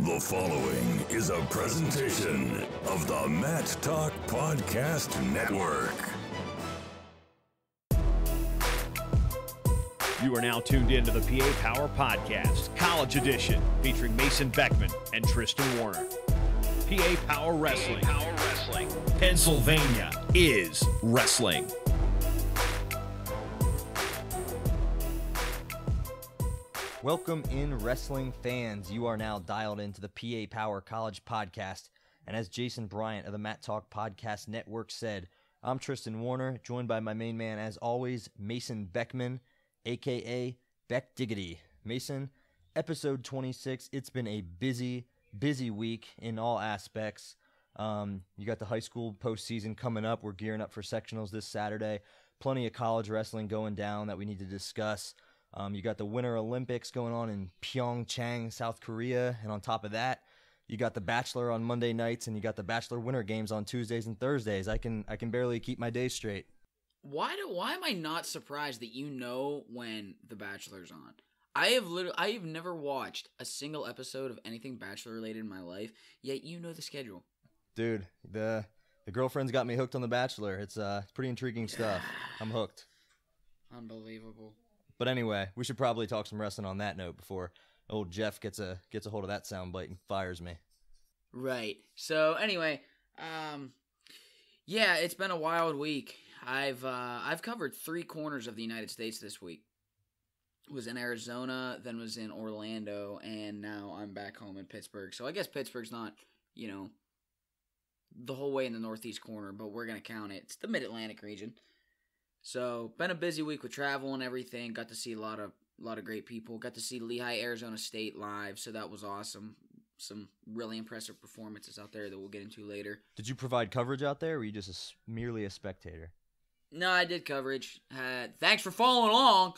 The following is a presentation of the Matt Talk Podcast Network. You are now tuned in to the PA Power Podcast, College Edition, featuring Mason Beckman and Tristan Warner. PA Power Wrestling. Pennsylvania is wrestling. Welcome in, wrestling fans. You are now dialed into the PA Power College Podcast. And as Jason Bryant of the Matt Talk Podcast Network said, I'm Tristan Warner, joined by my main man, as always, Mason Beckman, a.k.a. Beck Diggity. Mason, episode 26. It's been a busy week in all aspects. You got the high school postseason coming up. We're gearing up for sectionals this Saturday. Plenty of college wrestling going down that we need to discuss. You got the Winter Olympics going on in Pyeongchang, South Korea, and on top of that, you got the Bachelor on Monday nights, and you got the Bachelor Winter Games on Tuesdays and Thursdays. I can barely keep my days straight. Why am I not surprised that you know when the Bachelor's on? I have never watched a single episode of anything Bachelor related in my life, yet you know the schedule. Dude, the girlfriend's got me hooked on the Bachelor. It's pretty intriguing stuff. I'm hooked. Unbelievable. But anyway, we should probably talk some wrestling on that note before old Jeff gets a hold of that soundbite and fires me. Right. So anyway, yeah, it's been a wild week. I've covered 3 corners of the United States this week. Was in Arizona, then was in Orlando, and now I'm back home in Pittsburgh. So I guess Pittsburgh's not, the whole way in the northeast corner, but we're gonna count it. It's the Mid-Atlantic region. So, been a busy week with travel and everything. Got to see a lot of great people. Got to see Lehigh, Arizona State live, so that was awesome. Some really impressive performances out there that we'll get into later. Did you provide coverage out there, or were you just merely a spectator? No, I did coverage. Thanks for following along.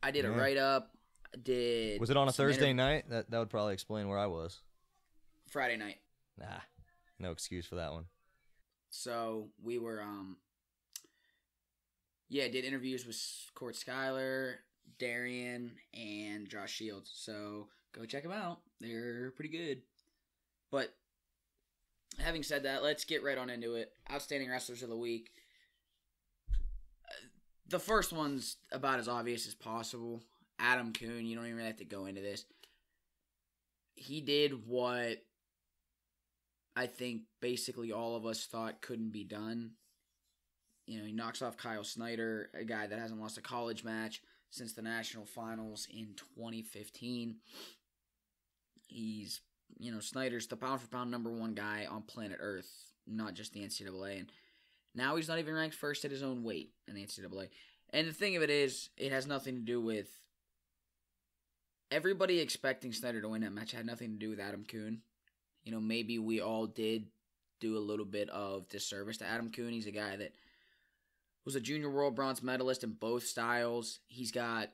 I did a write-up. Was it on a Thursday night? That would probably explain where I was. Friday night. Nah, no excuse for that one. So, we were... Yeah, did interviews with Court Schuyler, Darian, and Josh Shields. So go check them out. They're pretty good. But having said that, let's get right on into it. Outstanding Wrestlers of the Week. The first one's about as obvious as possible. Adam Coon, you don't even have to go into this. He did what I think basically all of us thought couldn't be done. He knocks off Kyle Snyder, a guy that hasn't lost a college match since the national finals in 2015. He's, Snyder's the pound-for-pound number 1 guy on planet Earth, not just the NCAA. And now he's not even ranked first at his own weight in the NCAA. And the thing of it is, it has nothing to do with everybody expecting Snyder to win that match. It had nothing to do with Adam Coon. Maybe we all did do a little bit of disservice to Adam Coon. He's a guy that was a junior world bronze medalist in both styles. He's got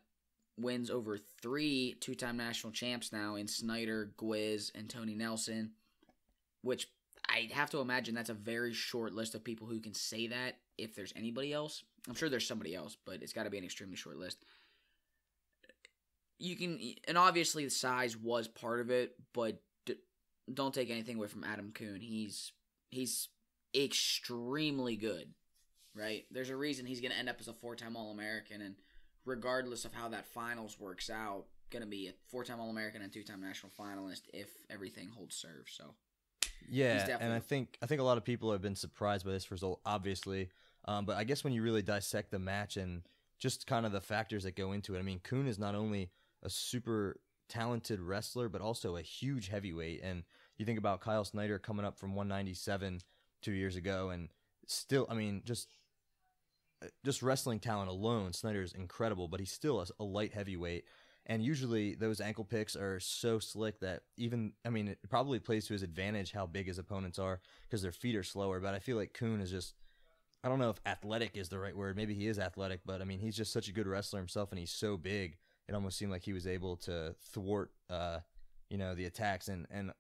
wins over 3 two-time national champs now in Snyder, Gwiz, and Tony Nelson, which I have to imagine that's a very short list of people who can say that if there's anybody else. I'm sure there's somebody else, but it's got to be an extremely short list. And obviously the size was part of it, but don't take anything away from Adam Coon. He's extremely good. Right? There's a reason he's going to end up as a 4-time All-American, and regardless of how that finals works out, going to be a 4-time All-American and 2-time national finalist if everything holds serve. So, yeah, and I think a lot of people have been surprised by this result, obviously. But I guess when you really dissect the match and just kind of the factors that go into it, I mean, Coon is not only a super talented wrestler, but also a huge heavyweight. And you think about Kyle Snyder coming up from 197 2 years ago, and still, I mean, just wrestling talent alone, Snyder is incredible, but he's still a light heavyweight. And usually those ankle picks are so slick that it probably plays to his advantage how big his opponents are because their feet are slower. But I feel like Coon is just, I don't know if athletic is the right word. Maybe he is athletic, but I mean, he's just such a good wrestler himself, and he's so big. It almost seemed like he was able to thwart, the attacks. And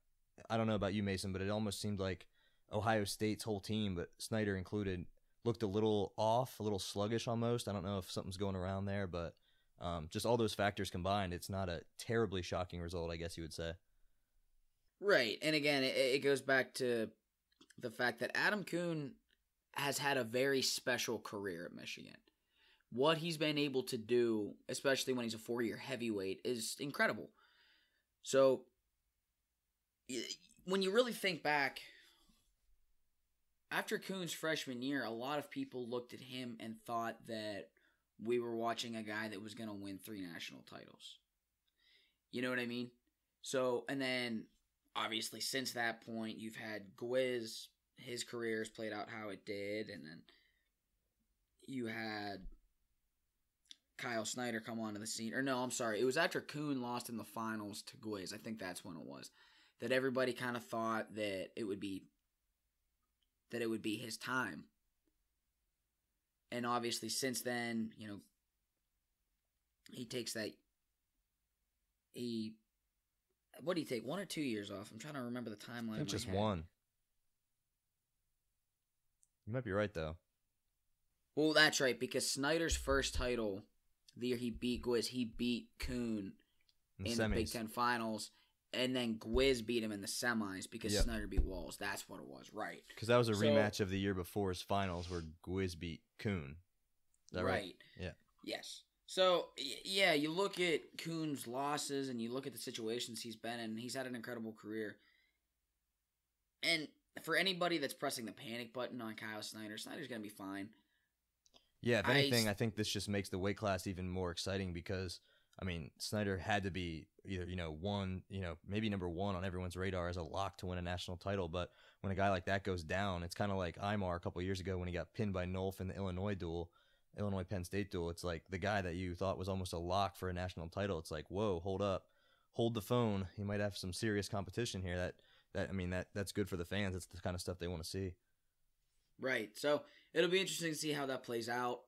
I don't know about you, Mason, but it almost seemed like Ohio State's whole team, but Snyder included, looked a little off, a little sluggish almost. I don't know if something's going around there, but just all those factors combined, it's not a terribly shocking result, I guess you would say. Right, and again, it goes back to the fact that Adam Kuhn has had a very special career at Michigan. What he's been able to do, especially when he's a 4-year heavyweight, is incredible. So, when you really think back, after Kuhn's freshman year, a lot of people looked at him and thought that we were watching a guy that was going to win 3 national titles. You know what I mean? So, and then, obviously, since that point, you've had Gwiz. His career has played out how it did. And then you had Kyle Snyder come onto the scene. Or no, I'm sorry. It was after Kuhn lost in the finals to Gwiz. I think that's when it was. That everybody kind of thought that it would be his time. And obviously, since then, you know, he takes that. What did he take? 1 or 2 years off? I'm trying to remember the timeline. I think just 1. You might be right, though. Well, that's right, because Snyder's first title, the year he beat Gwiz, he beat Kuhn in the Big Ten Finals, and then Gwiz beat him in the semis because Snyder beat Walls. That's what it was, right. Because that was a rematch of the year before's finals where Gwiz beat Kuhn. Is that right? Yeah. Yes. So, yeah, you look at Kuhn's losses and you look at the situations he's been in, he's had an incredible career. And for anybody that's pressing the panic button on Kyle Snyder, Snyder's going to be fine. Yeah, if anything, I think this just makes the weight class even more exciting because, I mean, Snyder had to be either, maybe number 1 on everyone's radar as a lock to win a national title. But when a guy like that goes down, it's kind of like Imar a couple of years ago when he got pinned by Nolf in the Illinois-Penn State duel. It's like the guy that you thought was almost a lock for a national title. It's like, whoa, hold up. Hold the phone. He might have some serious competition here. That's good for the fans. It's the kind of stuff they want to see. Right. So it'll be interesting to see how that plays out.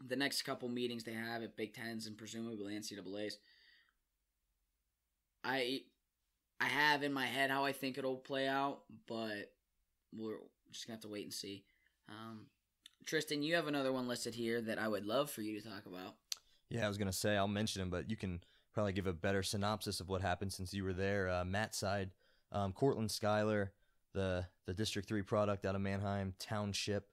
The next couple meetings they have at Big Tens and presumably NCAAs. I have in my head how I think it'll play out, but we're just going to have to wait and see. Tristan, you have another one listed here that I would love for you to talk about. Yeah, I was going to say, I'll mention him, but you can probably give a better synopsis of what happened since you were there. Matt's side, Cortland Schuyler, the District 3 product out of Manheim Township,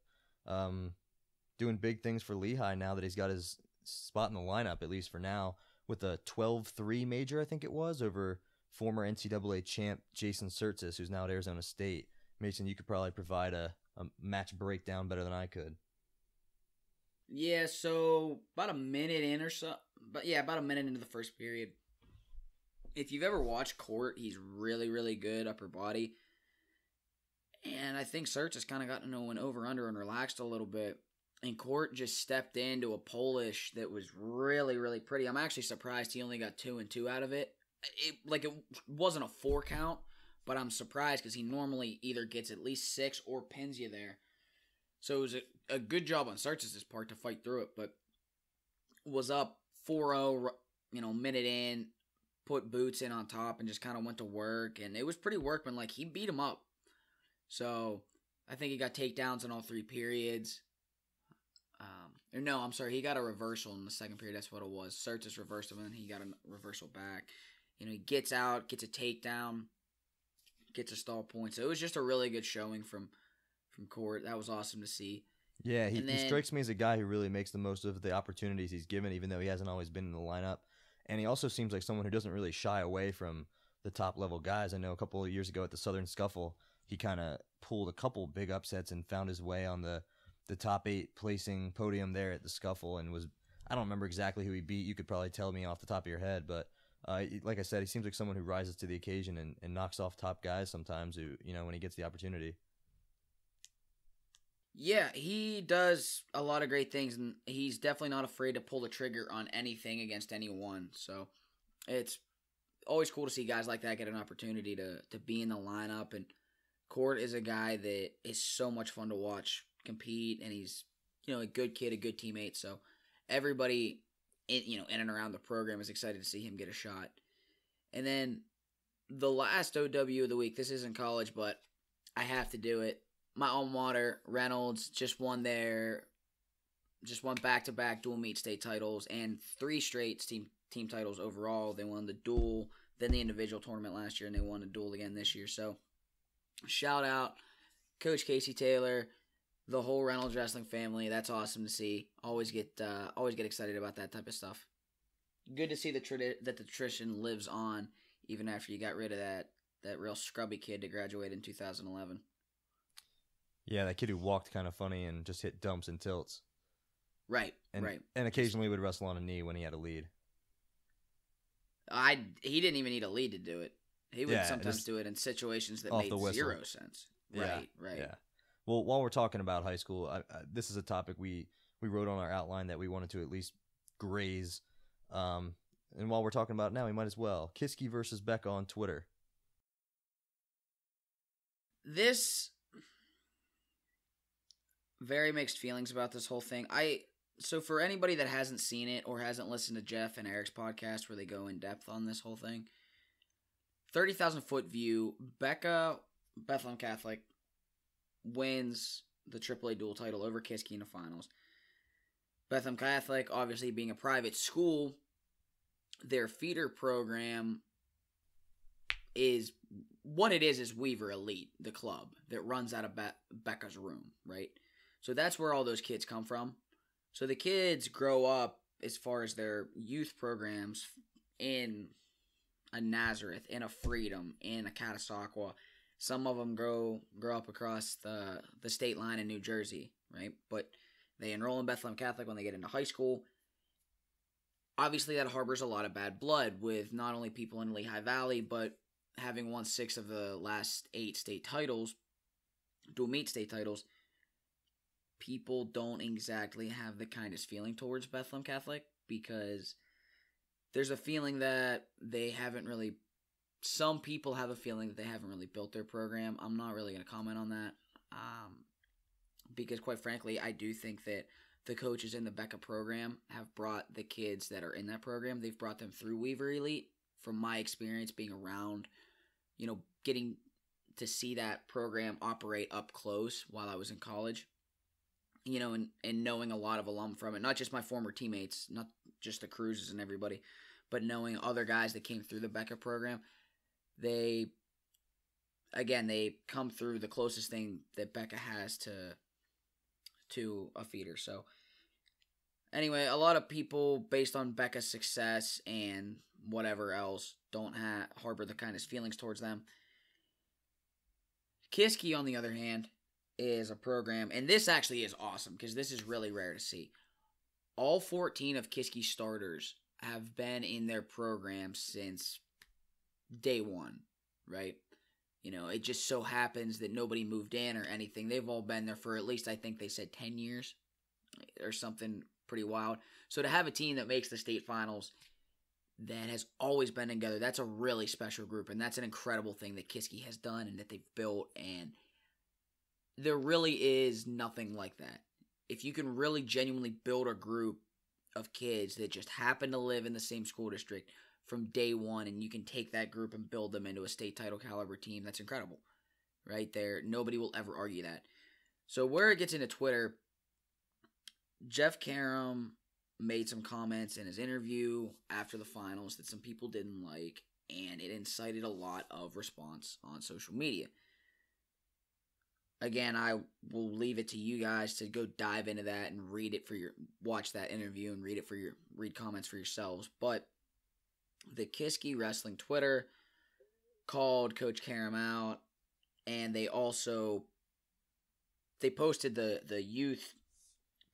doing big things for Lehigh now that he's got his spot in the lineup, at least for now, with a 12-3 major, I think it was, over former NCAA champ Jason Surtis, who's now at Arizona State. Mason, you could probably provide a match breakdown better than I could. Yeah, so about a minute in or so. About a minute into the first period. If you've ever watched Court, he's really, really good upper body. And I think Surtis has kind of gotten to know an over-under and relaxed a little bit. And Court just stepped into a Polish that was really, really pretty. I'm actually surprised he only got 2 and 2 out of it. It wasn't a 4 count, but I'm surprised because he normally either gets at least 6 or pins you there. So it was a good job on Surtis' part to fight through it, but was up 4-0, minute in, put boots in on top and just kind of went to work. And it was pretty workmanlike. He beat him up. So I think he got takedowns in all 3 periods. He got a reversal in the second period. That's what it was. Surtis reversed him, and he got a reversal back. He gets out, gets a takedown, gets a stall point. So it was just a really good showing from Court. That was awesome to see. Yeah, he strikes me as a guy who really makes the most of the opportunities he's given, even though he hasn't always been in the lineup. And he also seems like someone who doesn't really shy away from the top-level guys. I know a couple of years ago at the Southern Scuffle, he kind of pulled a couple big upsets and found his way on the top 8 placing podium there at the Scuffle and I don't remember exactly who he beat. You could probably tell me off the top of your head, but like I said, he seems like someone who rises to the occasion and knocks off top guys sometimes who, when he gets the opportunity. Yeah, he does a lot of great things, and he's definitely not afraid to pull the trigger on anything against anyone. So it's always cool to see guys like that get an opportunity to be in the lineup. And Court is a guy that is so much fun to watch compete, and he's a good kid, a good teammate. So everybody in and around the program is excited to see him get a shot. And then the last OW of the week. This isn't college, but I have to do it. My alma mater, Reynolds, just won back-to-back dual meet state titles and 3 straight team titles overall. They won the dual, than the individual tournament last year, and they won a dual again this year. So, shout out Coach Casey Taylor, the whole Reynolds wrestling family. That's awesome to see. Always get excited about that type of stuff. Good to see that the tradition lives on even after you got rid of that real scrubby kid that graduated in 2011. Yeah, that kid who walked kind of funny and just hit dumps and tilts. Right. And occasionally would wrestle on a knee when he had a lead. He didn't even need a lead to do it. He would sometimes do it in situations that made zero sense. Right. Yeah. Well, while we're talking about high school, this is a topic we wrote on our outline that we wanted to at least graze. And while we're talking about it now, we might as well. Kiski versus Becca on Twitter. This very mixed feelings about this whole thing. So for anybody that hasn't seen it or hasn't listened to Jeff and Eric's podcast where they go in depth on this whole thing, 30,000 foot view, Becca, Bethlehem Catholic, wins the AAA dual title over Kiski in the finals. Bethlehem Catholic, obviously being a private school, their feeder program is what it is Weaver Elite, the club that runs out of Becca's room, right? So that's where all those kids come from. So the kids grow up as far as their youth programs in a Nazareth, in a Freedom, in a Catasauqua. Some of them grow up across the state line in New Jersey, right? But they enroll in Bethlehem Catholic when they get into high school. Obviously, that harbors a lot of bad blood with not only people in Lehigh Valley, but having won 6 of the last 8 state titles, dual meet state titles, people don't exactly have the kindest feeling towards Bethlehem Catholic because there's a feeling that they haven't really, some people have a feeling that they haven't really built their program. I'm not really going to comment on that because quite frankly, I do think that the coaches in the Becca program have brought the kids that are in that program, they've brought them through Weaver Elite. From my experience being around, getting to see that program operate up close while I was in college, and knowing a lot of alum from it, not just my former teammates, not just the Cruzes and everybody, but knowing other guys that came through the Becca program, they come through the closest thing that Becca has to a feeder. So anyway, a lot of people, based on Becca's success and whatever else, don't harbor the kindest feelings towards them. Kiski, on the other hand, is a program, and this actually is awesome because this is really rare to see. All 14 of Kiski's starters have been in their program since day one, right? It just so happens that nobody moved in or anything. They've all been there for at least, I think they said 10 years or something pretty wild. So to have a team that makes the state finals that has always been together, that's a really special group, and that's an incredible thing that Kiski has done and that they've built, and there really is nothing like that. If you can really genuinely build a group of kids that just happen to live in the same school district from day one, and you can take that group and build them into a state title caliber team, that's incredible. Right there. Nobody will ever argue that. So where it gets into Twitter, Jeff Karam made some comments in his interview after the finals that some people didn't like, and it incited a lot of response on social media. Again, I will leave it to you guys to go dive into that and watch that interview and read comments for yourselves. But the Kiski Wrestling Twitter called Coach Karam out, and they posted the youth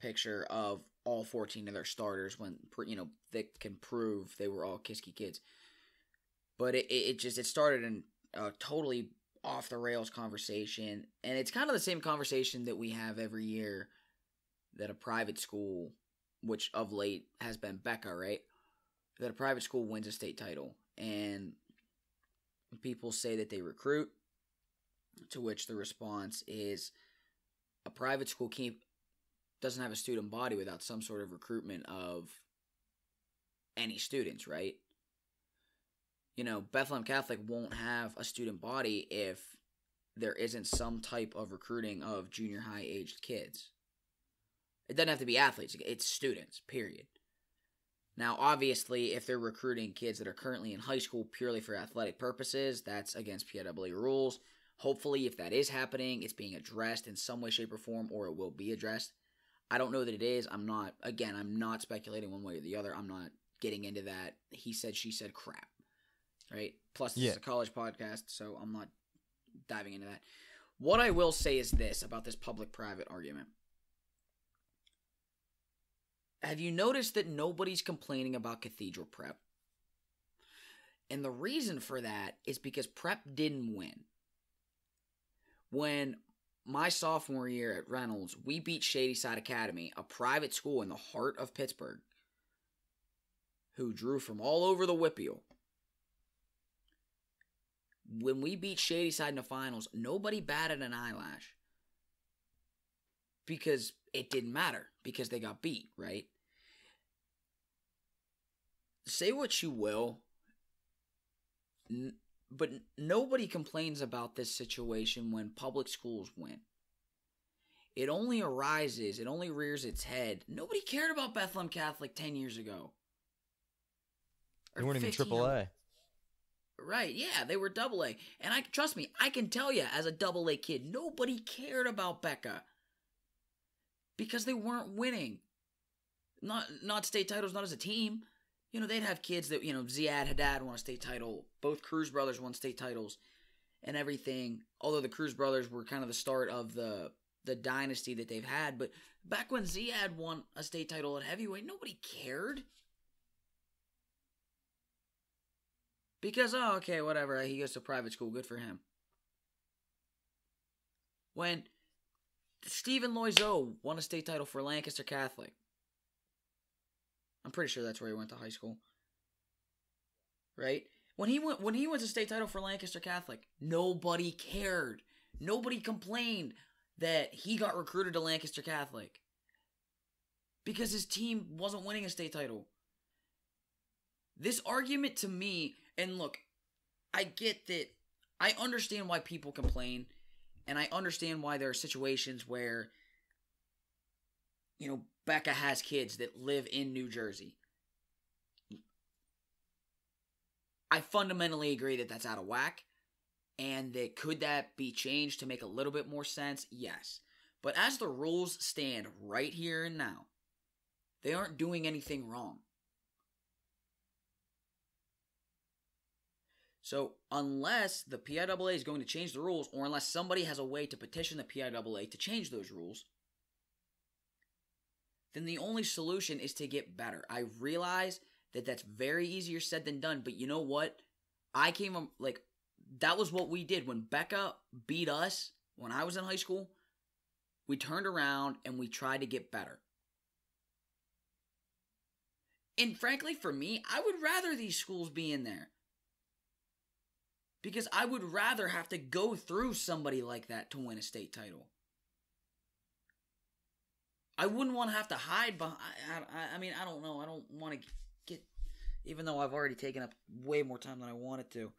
picture of all 14 of their starters when they can prove they were all Kiski kids. But it started in a totally off the rails conversation, and it's kind of the same conversation that we have every year that a private school, which of late has been Becca, right? That a private school wins a state title, and people say that they recruit, to which the response is a private school doesn't have a student body without some sort of recruitment of any students, right? Bethlehem Catholic won't have a student body if there isn't some type of recruiting of junior high aged kids. It doesn't have to be athletes, it's students, period. Now, obviously, if they're recruiting kids that are currently in high school purely for athletic purposes, that's against PIAA rules. Hopefully, if that is happening, it's being addressed in some way, shape, or form, or it will be addressed. I don't know that it is. I'm not speculating one way or the other. I'm not getting into that he said, she said crap, right? Plus, this is a college podcast, so I'm not diving into that. What I will say is this about this public-private argument. Have you noticed that nobody's complaining about Cathedral Prep? And the reason for that is because Prep didn't win. When my sophomore year at Reynolds, we beat Shadyside Academy, a private school in the heart of Pittsburgh, who drew from all over the Whippeal. When we beat Shadyside in the finals, nobody batted an eyelash. Because it didn't matter, because they got beat, right? Say what you will, but nobody complains about this situation when public schools win. It only rears its head. Nobody cared about Bethlehem Catholic 10 years ago. They weren't even AAA. Right, yeah, they were AA. And trust me, I can tell you, as a AA kid, nobody cared about BECAHI. Because they weren't winning. Not state titles, not as a team. You know, they'd have kids that, Zahid, Haddad won a state title. Both Cruz brothers won state titles and everything. Although the Cruz brothers were kind of the start of the dynasty that they've had. But back when Zahid won a state title at heavyweight, nobody cared. Because, okay, whatever, he goes to private school, good for him. When Stephen Loiseau won a state title for Lancaster Catholic, I'm pretty sure that's where he went to high school. Right? When he went to state title for Lancaster Catholic, nobody cared. Nobody complained that he got recruited to Lancaster Catholic. Because his team wasn't winning a state title. This argument to me, and look, I get that, I understand why people complain, and I understand why there are situations where, BECAHI has kids that live in New Jersey. I fundamentally agree that that's out of whack, and that could that be changed to make a little bit more sense? Yes. But as the rules stand right here and now, they aren't doing anything wrong. So unless the PIAA is going to change the rules, or unless somebody has a way to petition the PIAA to change those rules, then the only solution is to get better. I realize that that's very easier said than done, but you know what? That was what we did. When BECAHI beat us, when I was in high school, we turned around and we tried to get better. And frankly, for me, I would rather these schools be in there. Because I would rather have to go through somebody like that to win a state title. I wouldn't want to have to hide behind... I mean, I don't know. I don't want to get... Even though I've already taken up way more time than I wanted to.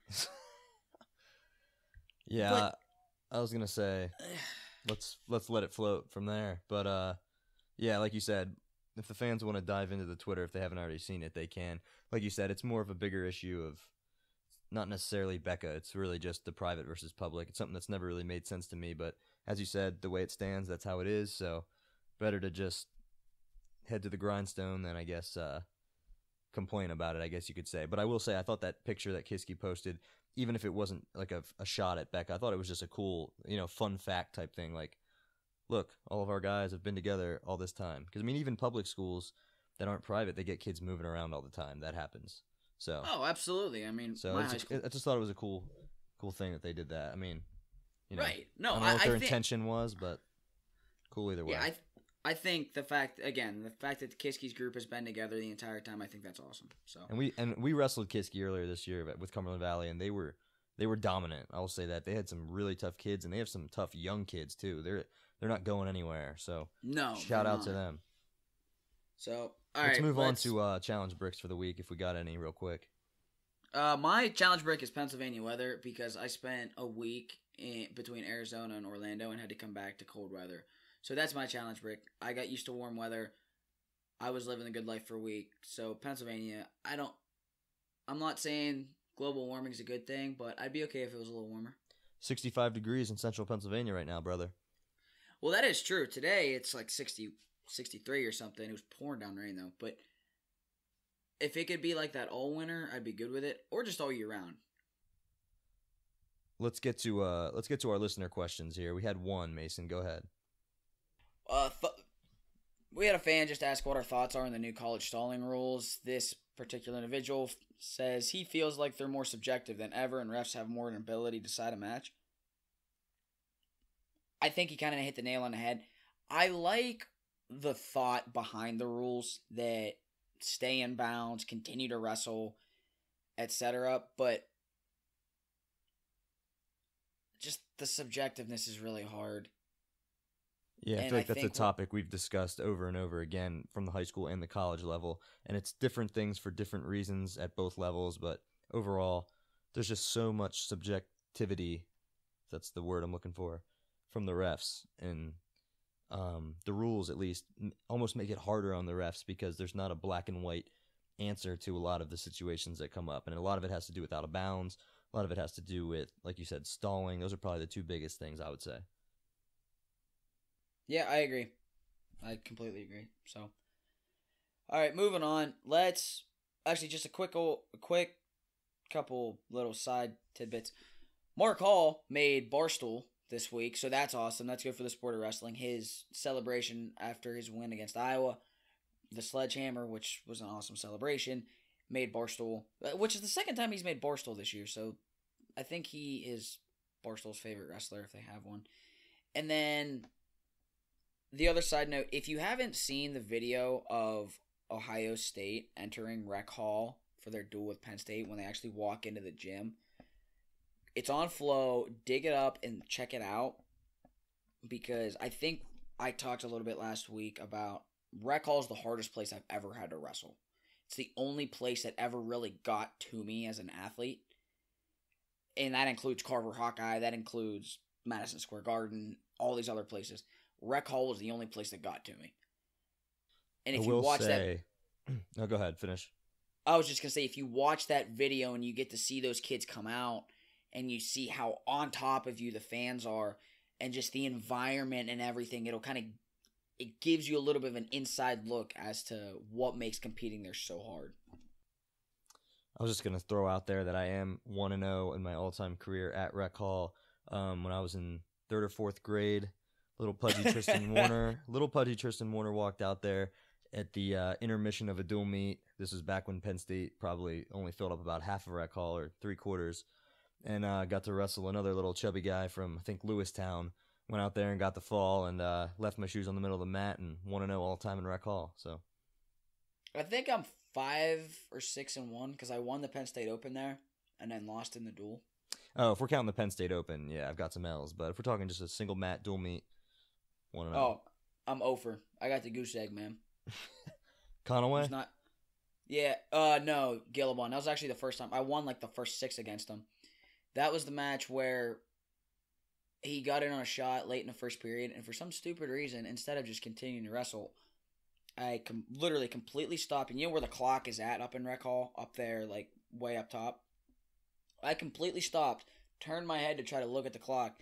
Yeah, but, I was going to say, let's let it float from there. But, yeah, like you said, if the fans want to dive into the Twitter, if they haven't already seen it, they can. Like you said, it's more of a bigger issue of not necessarily BECAHI. It's really just the private versus public. It's something that's never really made sense to me. But as you said, the way it stands, that's how it is. So better to just head to the grindstone than, I guess, complain about it, I guess you could say. But I will say, I thought that picture that Kiski posted, even if it wasn't like a shot at BECAHI, I thought it was just a cool, fun fact type thing. Like, look, all of our guys have been together all this time. Because, I mean, even public schools that aren't private, they get kids moving around all the time. That happens. So. Oh, absolutely. I mean, so I just thought it was a cool thing that they did that. I mean, right. No, I don't know what their intention was, but cool either way. Yeah, I think the fact that the Kiski's group has been together the entire time, I think that's awesome. So. And we wrestled Kiski earlier this year with Cumberland Valley, and they were dominant. I will say that they had some really tough kids, and they have some tough young kids too. They're not going anywhere. So shout out to them. So let's move on to challenge bricks for the week if we got any real quick. My challenge brick is Pennsylvania weather because I spent a week between Arizona and Orlando and had to come back to cold weather. So that's my challenge brick. I got used to warm weather. I was living the good life for a week. So Pennsylvania, I'm not saying global warming is a good thing, but I'd be okay if it was a little warmer. 65 degrees in central Pennsylvania right now, brother. Well, that is true. Today it's like 60, 63 or something. It was pouring down rain though. But if it could be like that all winter, I'd be good with it, or just all year round. Let's get to our listener questions here. We had one, Mason. Go ahead. We had a fan just ask what our thoughts are on the new college stalling rules. This particular individual says he feels like they're more subjective than ever and refs have more an ability to decide a match. I think he kind of hit the nail on the head. I like the thought behind the rules that stay in bounds, continue to wrestle, etc. But just the subjectiveness is really hard. Yeah, I feel like that's a topic we've discussed over and over again from the high school and the college level. And it's different things for different reasons at both levels. But overall, there's just so much subjectivity, if that's the word I'm looking for, from the refs. And the rules, at least, almost make it harder on the refs because there's not a black and white answer to a lot of the situations that come up. And a lot of it has to do with out of bounds. A lot of it has to do with, like you said, stalling. Those are probably the two biggest things, I would say. Yeah, I agree. I completely agree. So, all right, moving on. Let's actually just a quick couple little side tidbits. Mark Hall made Barstool this week, so that's awesome. That's good for the sport of wrestling. His celebration after his win against Iowa, the sledgehammer, which was an awesome celebration, made Barstool, which is the second time he's made Barstool this year. So, I think he is Barstool's favorite wrestler if they have one. And then the other side note, if you haven't seen the video of Ohio State entering Rec Hall for their duel with Penn State when they actually walk into the gym, it's on Flow. Dig it up and check it out because I think I talked a little bit last week about Rec Hall is the hardest place I've ever had to wrestle. It's the only place that ever really got to me as an athlete, and that includes Carver Hawkeye, that includes Madison Square Garden, all these other places. Rec Hall was the only place that got to me. And if you watch that... No, go ahead. Finish. I was just going to say, if you watch that video and you get to see those kids come out and you see how on top of you the fans are and just the environment and everything, it gives you a little bit of an inside look as to what makes competing there so hard. I was just going to throw out there that I am 1-0 in my all-time career at Rec Hall. When I was in 3rd or 4th grade, Little pudgy Tristan Warner walked out there at the intermission of a dual meet. This was back when Penn State probably only filled up about half of Rec Hall or 3/4, and got to wrestle another little chubby guy from, I think, Lewistown. Went out there and got the fall and left my shoes on the middle of the mat and 1-0 all time in Rec Hall. So I think I'm 5 or 6-1 because I won the Penn State Open there and then lost in the duel. Oh, if we're counting the Penn State Open, yeah, I've got some L's. But if we're talking just a single mat dual meet, 1-0. Oh, I'm over. I got the goose egg, man. Conaway? It's not. Yeah, no, Gillibon. That was actually the first time. I won like the first 6 against him. That was the match where he got in on a shot late in the first period, and for some stupid reason, instead of just continuing to wrestle, I literally completely stopped. And you know where the clock is at up in Rec Hall? Up there, like way up top. I completely stopped, turned my head to try to look at the clock.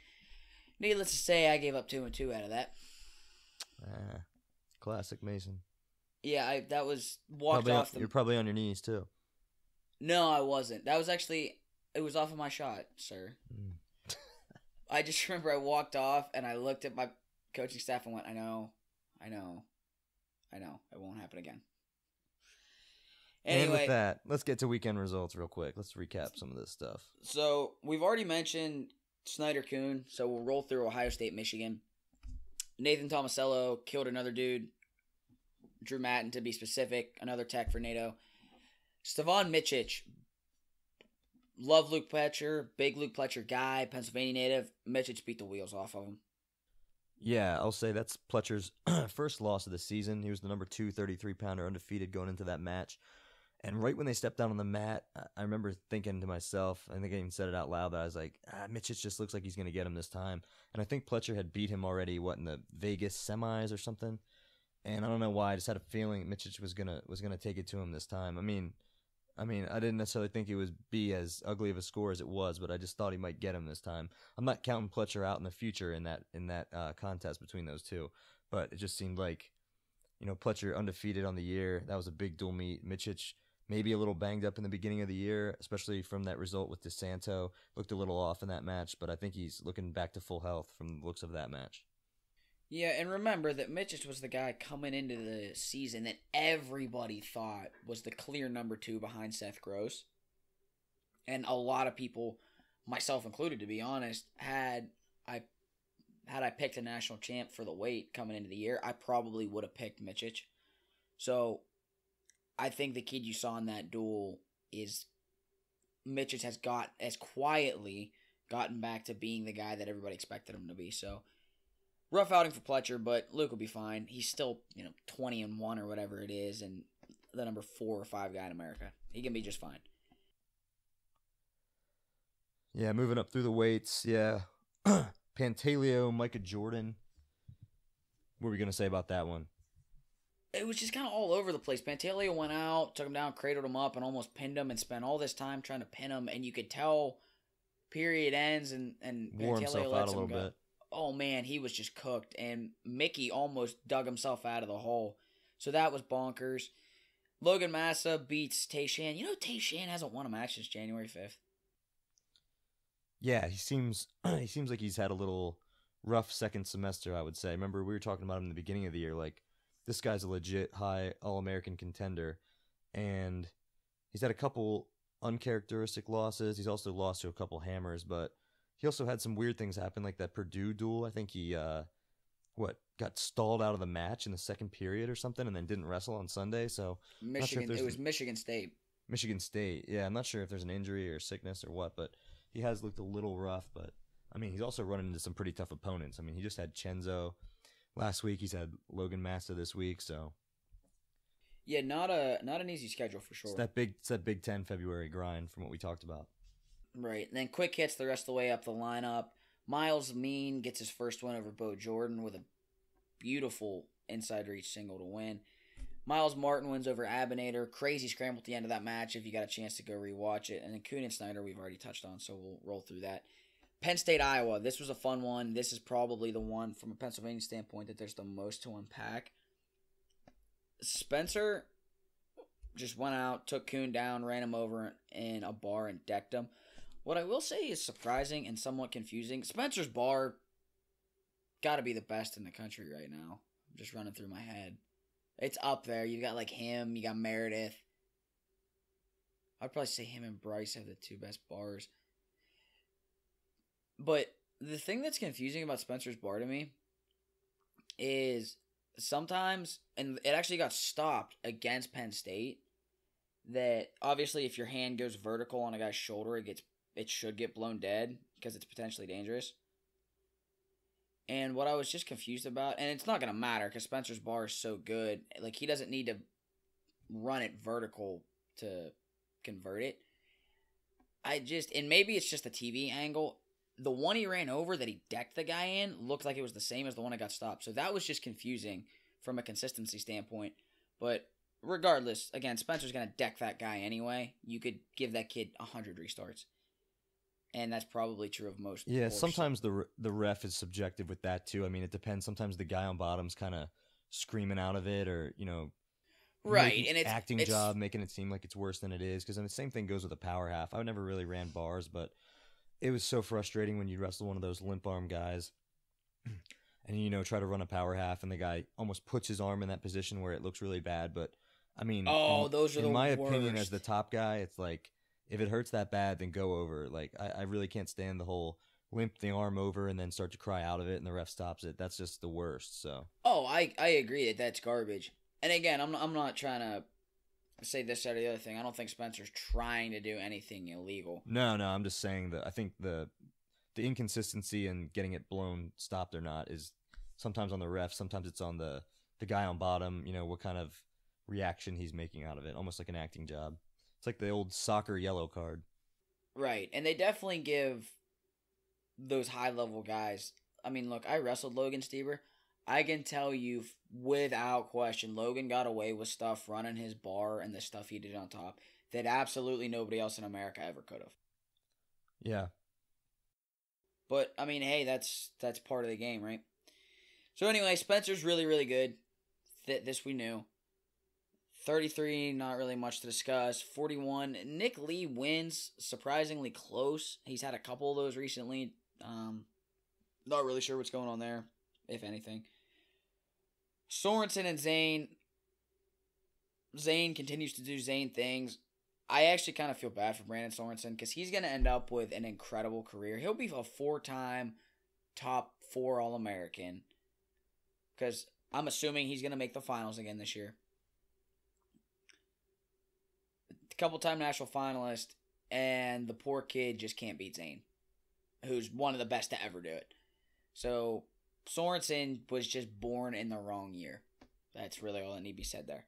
Needless to say, I gave up 2-2 out of that. Classic Mason. Yeah, that was walked probably off. You're probably on your knees, too. No, I wasn't. That was actually, it was off of my shot, sir. I just remember I walked off, and I looked at my coaching staff and went, I know. It won't happen again. Anyway, and with that, let's get to weekend results real quick. Let's recap some of this stuff. So, we've already mentioned Snyder-Coon, so we'll roll through Ohio State, Michigan. Nathan Tomasello killed another dude. Drew Matten, to be specific, another tech for NATO. Stevan Micic, love Luke Pletcher, big Luke Pletcher guy, Pennsylvania native. Micic beat the wheels off of him. Yeah, I'll say that's Pletcher's first loss of the season. He was the number 2 33-pounder undefeated going into that match. And right when they stepped down on the mat, I remember thinking to myself, I think I even said it out loud, that I was like, Micic just looks like he's going to get him this time. And I think Pletcher had beat him already, in the Vegas semis or something? And I don't know why. I just had a feeling Mičić was gonna take it to him this time. I mean, I didn't necessarily think it would be as ugly of a score as it was, but I just thought he might get him this time. I'm not counting Pletcher out in the future in that contest between those two, but it just seemed like, Pletcher undefeated on the year. That was a big dual meet. Mičić maybe a little banged up in the beginning of the year, especially from that result with Cenzo. Looked a little off in that match, but I think he's looking back to full health from the looks of that match. Yeah, and remember that Mičić was the guy coming into the season that everybody thought was the clear number 2 behind Seth Gross. And a lot of people, myself included to be honest, had I picked a national champ for the weight coming into the year, I probably would have picked Mičić. So I think the kid you saw in that duel is Mičić has quietly gotten back to being the guy that everybody expected him to be. So rough outing for Pletcher, but Luke will be fine. He's still, 20-1 or whatever it is, and the number 4 or 5 guy in America. He can be just fine. Yeah, moving up through the weights, yeah. Pantaleo, Micah Jordan. What were we going to say about that one? It was just kind of all over the place. Pantaleo went out, took him down, cradled him up, and almost pinned him and spent all this time trying to pin him, and you could tell period ends and wore Pantaleo himself out lets a him little go. bit. Oh, man, he was just cooked. And Mickey almost dug himself out of the hole. So that was bonkers. Logan Massa beats Tayshan. Tayshan hasn't won a match since January 5th. Yeah, he seems like he's had a little rough second semester, I would say. Remember, we were talking about him in the beginning of the year. Like, this guy's a legit high All-American contender. And he's had a couple uncharacteristic losses. He's also lost to a couple hammers, but he also had some weird things happen, like that Purdue duel. I think he, got stalled out of the match in the second period or something, and then didn't wrestle on Sunday. So it was Michigan State. Michigan State, yeah. I'm not sure if there's an injury or sickness or what, but he has looked a little rough. But he's also running into some pretty tough opponents. He just had Cenzo last week. He's had Logan Massa this week. So yeah, not an easy schedule for sure. It's that Big Ten February grind from what we talked about. Right, and then quick hits the rest of the way up the lineup. Miles Mean gets his first win over Bo Jordan with a beautiful inside reach single to win. Miles Martin wins over Abinator. Crazy scramble at the end of that match if you got a chance to go rewatch it. And then Kuhn and Snyder we've already touched on, so we'll roll through that. Penn State, Iowa. This was a fun one. This is probably the one from a Pennsylvania standpoint that there's the most to unpack. Spencer just went out, took Kuhn down, ran him over in a bar and decked him. What I will say is surprising and somewhat confusing. Spencer's bar got to be the best in the country right now. I'm just running through my head. It's up there. You got like him. You got Meredith. I'd probably say him and Bryce have the 2 best bars. But the thing that's confusing about Spencer's bar to me is sometimes, and it actually got stopped against Penn State, that obviously if your hand goes vertical on a guy's shoulder, it should get blown dead because it's potentially dangerous. And what I was just confused about, and it's not going to matter because Spencer's bar is so good, like he doesn't need to run it vertical to convert it. And maybe it's just a TV angle. The one he ran over that he decked the guy in looked like it was the same as the one that got stopped. So that was just confusing from a consistency standpoint. But regardless, again, Spencer's going to deck that guy anyway. You could give that kid 100 restarts. And that's probably true of most. Yeah, sometimes the ref is subjective with that too. It depends. Sometimes the guy on bottom's kind of screaming out of it, or right, and it's acting job, making it seem like it's worse than it is. Because the same thing goes with a power half. I never really ran bars, but it was so frustrating when you wrestle one of those limp arm guys, and try to run a power half, and the guy almost puts his arm in that position where it looks really bad. But those are in the my worst. opinion, as the top guy, it's like, if it hurts that bad, then go over. Like, I really can't stand the whole limp the arm over and then start to cry out of it and the ref stops it. That's just the worst. So. Oh, I agree that's garbage. And again, I'm not trying to say this or the other thing. I don't think Spencer's trying to do anything illegal. No, I'm just saying that I think the inconsistency in getting it blown, stopped or not, is sometimes on the ref, sometimes it's on the guy on bottom, what kind of reaction he's making out of it, almost like an acting job. It's like the old soccer yellow card. Right, and they definitely give those high-level guys... look, I wrestled Logan Stieber. I can tell you without question, Logan got away with stuff running his bar and the stuff he did on top that absolutely nobody else in America ever could have. Yeah. But, I mean, hey, that's part of the game, right? So anyway, Spencer's really, really good. This we knew. 33, not really much to discuss. 41, Nick Lee wins, surprisingly close. He's had a couple of those recently. Not really sure what's going on there, if anything. Sorensen and Zane. Zane continues to do Zane things. I actually kind of feel bad for Brandon Sorensen because he's going to end up with an incredible career. He'll be a 4-time top 4 All-American because I'm assuming he's going to make the finals again this year. Couple-time national finalist, and the poor kid just can't beat Zane, who's one of the best to ever do it. So, Sorensen was just born in the wrong year. That's really all that need to be said there.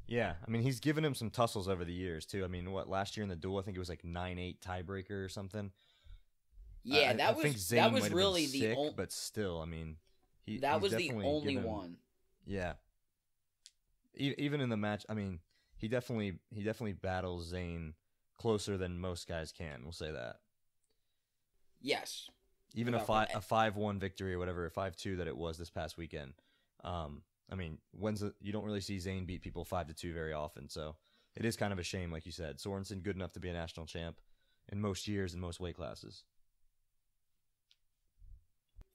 Yeah, I mean, he's given him some tussles over the years, too. I mean, last year in the duel, I think it was like 9-8 tiebreaker or something. Yeah, I think Zane that was might have really been the sick, only... but still, I mean... that was the only one. Yeah. Even in the match, I mean... He definitely battles Zane closer than most guys can. We'll say that. Yes. Even a 5-1 victory or whatever, a 5-2 that it was this past weekend. I mean, you don't really see Zane beat people 5-2 very often, so it is kind of a shame, like you said. Sorensen good enough to be a national champ in most years and most weight classes.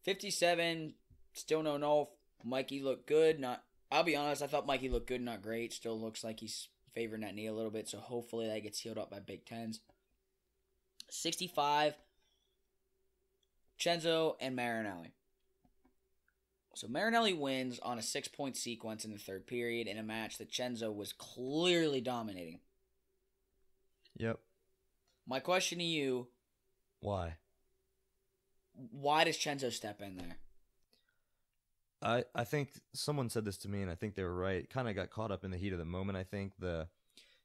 57, still don't know if Mikey looked good. I'll be honest, I thought Mikey looked good, not great. Still looks like he's favoring that knee a little bit, so hopefully that gets healed up by Big Tens. 65, Cenzo and Marinelli. So Marinelli wins on a 6-point sequence in the third period in a match that Cenzo was clearly dominating. Yep. My question to you... Why? Why does Cenzo step in there? I think someone said this to me, and I think they were right. Kind of got caught up in the heat of the moment. I think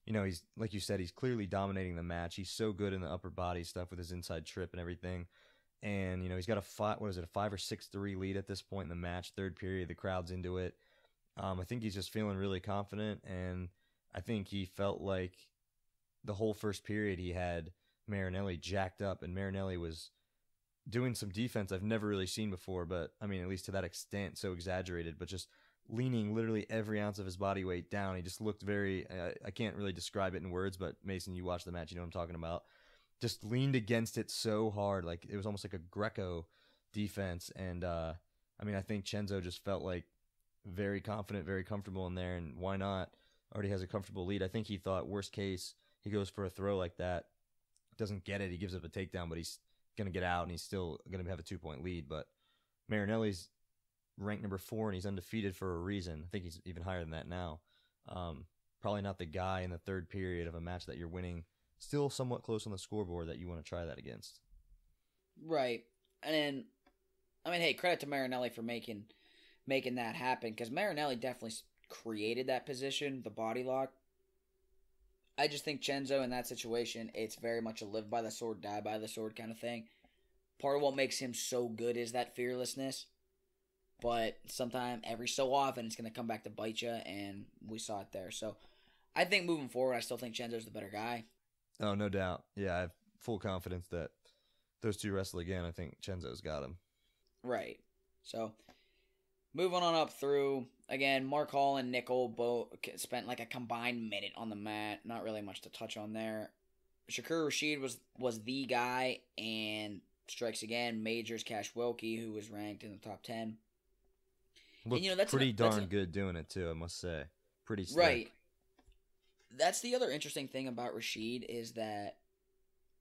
he's like you said, he's clearly dominating the match. He's so good in the upper body stuff with his inside trip and everything. And he's got a 5 or 6-3 lead at this point in the match. Third period, the crowd's into it. I think he's just feeling really confident, and I think he felt like the whole first period he had Marinelli jacked up, and Marinelli was doing some defense I've never really seen before, but I mean, at least to that extent, so exaggerated, but just leaning literally every ounce of his body weight down. He just looked very, I can't really describe it in words, but Mason, you watch the match, you know what I'm talking about. Just leaned against it so hard, like it was almost like a Greco defense, and I mean, I think Cenzo just felt like very confident, very comfortable in there, and why not? Already has a comfortable lead. I think he thought, worst case, he goes for a throw like that, doesn't get it, he gives up a takedown, but he's going to get out, and he's still going to have a 2-point lead. But Marinelli's ranked number 4, and he's undefeated for a reason. I think he's even higher than that now. Probably not the guy in the third period of a match that you're winning, still somewhat close on the scoreboard, that you want to try that against. Right. And, I mean, hey, credit to Marinelli for making that happen, because Marinelli definitely created that position, the body lock. I just think Cenzo in that situation, it's very much a live by the sword, die by the sword kind of thing. Part of what makes him so good is that fearlessness. But sometime, every so often, it's going to come back to bite you, and we saw it there. So I think moving forward, I still think Cenzo's the better guy. Oh, no doubt. Yeah, I have full confidence that those two wrestle again. I think Cenzo's got him. Right. So moving on up through, again, Mark Hall and Nickel both spent like a combined minute on the mat. Not really much to touch on there. Shakur Rashid was the guy, and strikes again. Majors Cash Wilkie, who was ranked in the top 10. Looked and, that's pretty darn good doing it, too, I must say. Pretty slick. Right. That's the other interesting thing about Rashid is that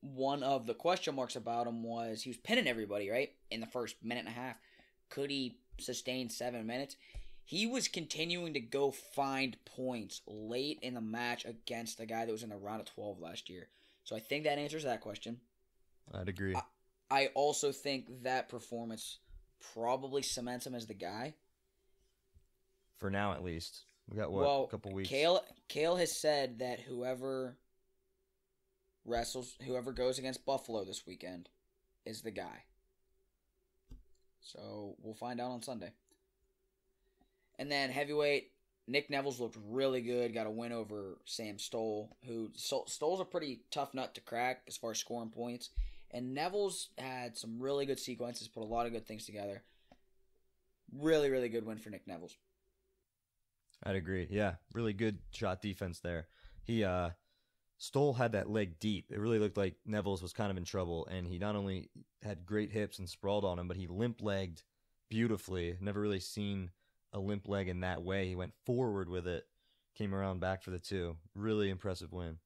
one of the question marks about him was he was pinning everybody, right, in the first minute and a half. Could he sustain 7 minutes? He was continuing to go find points late in the match against the guy that was in the round of 12 last year. So I think that answers that question. I'd agree. I also think that performance probably cements him as the guy. For now, at least. We got, a couple weeks? Kale has said that whoever goes against Buffalo this weekend is the guy. So we'll find out on Sunday. And then heavyweight, Nick Neville's looked really good. Got a win over Sam Stoll, who Stoll's a pretty tough nut to crack as far as scoring points. And Neville's had some really good sequences, put a lot of good things together. Really, really good win for Nick Neville's. I'd agree. Yeah, really good shot defense there. Stoll had that leg deep. It really looked like Neville's was kind of in trouble, and he not only had great hips and sprawled on him, but he limp-legged beautifully. Never really seen a limp leg in that way. He went forward with it, came around back for the 2. Really impressive win.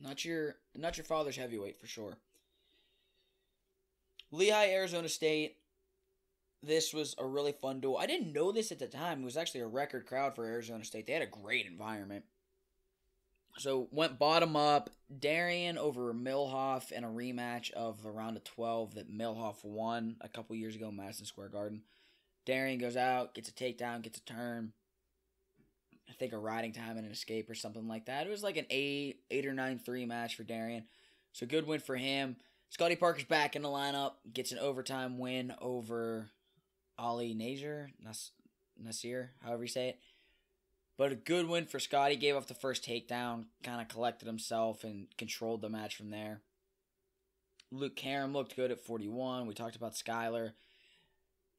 Not your father's heavyweight for sure. Lehigh, Arizona State. This was a really fun duel. I didn't know this at the time. It was actually a record crowd for Arizona State. They had a great environment. So, went bottom up. Darien over Milhoff in a rematch of the round of 12 that Milhoff won a couple years ago in Madison Square Garden. Darien goes out, gets a takedown, gets a turn. I think a riding time and an escape or something like that. It was like an 8 or 9-3 match for Darien. So, good win for him. Scotty Parker's back in the lineup. Gets an overtime win over Ali Nasir, however you say it. But a good win for Scotty. Gave up the first takedown, kind of collected himself, and controlled the match from there. Luke Karam looked good at 41. We talked about Skyler.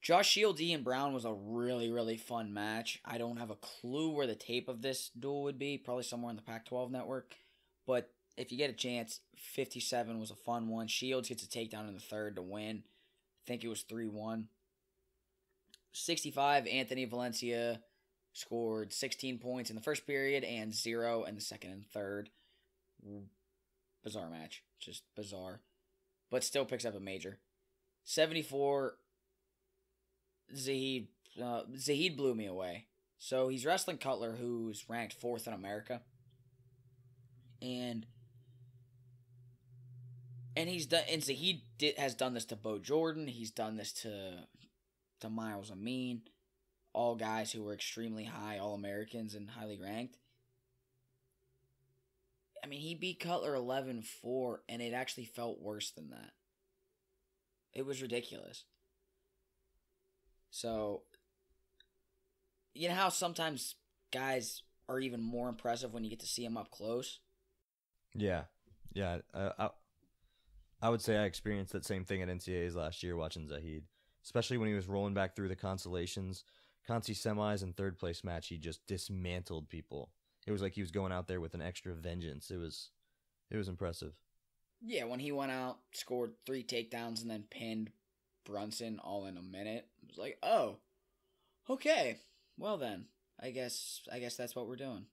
Josh Shields, Ian Brown was a really, really fun match. I don't have a clue where the tape of this duel would be. Probably somewhere in the Pac-12 network. But if you get a chance, 57 was a fun one. Shields gets a takedown in the third to win. I think it was 3-1. 65, Anthony Valencia scored 16 points in the first period and 0 in the second and third. Bizarre match. Just bizarre. But still picks up a major. 74, Zahid blew me away. So he's wrestling Cutler, who's ranked 4th in America. And Zahid has done this to Bo Jordan. He's done this to Miles Amin. All guys who were extremely high, All-Americans and highly ranked. I mean, he beat Cutler 11-4, and it actually felt worse than that. It was ridiculous. So, you know how sometimes guys are even more impressive when you get to see them up close? Yeah. I would say I experienced that same thing at NCAAs last year watching Zahid. Especially when he was rolling back through the consolations. Conci semis and third place match, he just dismantled people. It was like he was going out there with an extra vengeance. It was impressive. Yeah, when he went out, scored 3 takedowns, and then pinned Brunson all in a minute. It was like, oh, okay. Well then, I guess that's what we're doing.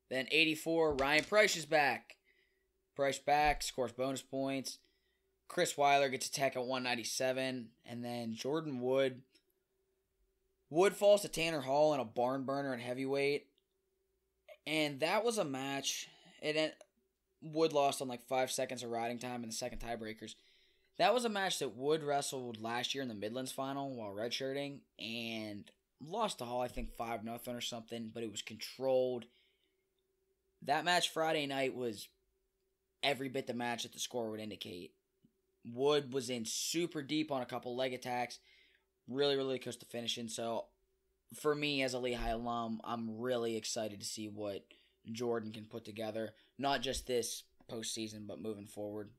Then 84, Ryan Price is back. Price back, scores bonus points. Chris Weiler gets a tech at 197. And then Jordan Wood falls to Tanner Hall in a barn burner at heavyweight. And that was a match. Wood lost on like 5 seconds of riding time in the second tiebreakers. That was a match that Wood wrestled last year in the Midlands final while redshirting. And lost to Hall, I think 5-0 or something. But it was controlled. That match Friday night was every bit the match that the score would indicate. Wood was in super deep on a couple leg attacks. Really, really close to finishing. So, for me as a Lehigh alum, I'm really excited to see what Jordan can put together. Not just this postseason, but moving forward.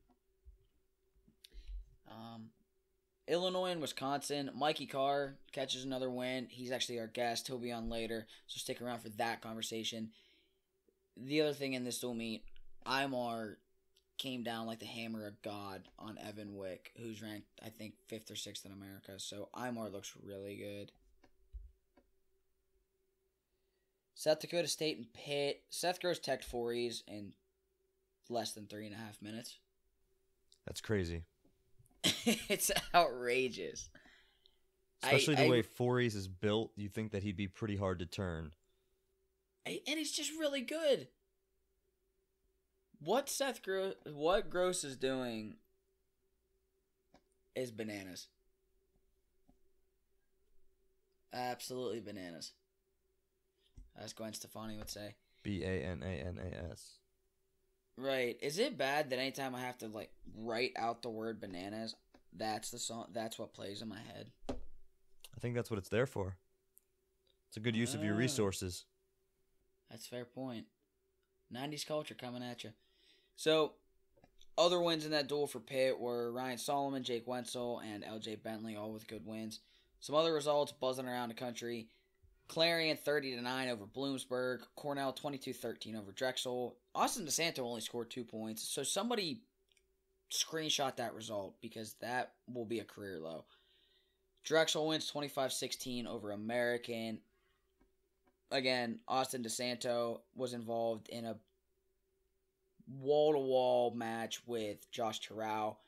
Illinois and Wisconsin. Mikey Carr catches another win. He's actually our guest. He'll be on later. So, stick around for that conversation. The other thing in this dual meet, Imar came down like the hammer of God on Evan Wick, who's ranked, I think, 5th or 6th in America. So Imar looks really good. South Dakota State and Pitt. Seth Gross teched Forys in less than 3.5 minutes. That's crazy. It's outrageous. Especially the way Forys is built, you think that he'd be pretty hard to turn. And he's just really good. What Gross is doing is bananas. Absolutely bananas. As Gwen Stefani would say. Bananas. Right. Is it bad that anytime I have to, like, write out the word bananas, that's the song, that's what plays in my head? I think that's what it's there for. It's a good use of your resources. That's a fair point. 90s culture coming at you. So, other wins in that duel for Pitt were Ryan Solomon, Jake Wenzel, and LJ Bentley, all with good wins. Some other results buzzing around the country. Clarion 30-9 over Bloomsburg. Cornell 22-13 over Drexel. Austin DeSanto only scored 2 points. So somebody screenshot that result because that will be a career low. Drexel wins 25-16 over American. Again, Austin DeSanto was involved in a wall-to-wall match with Josh Terrell.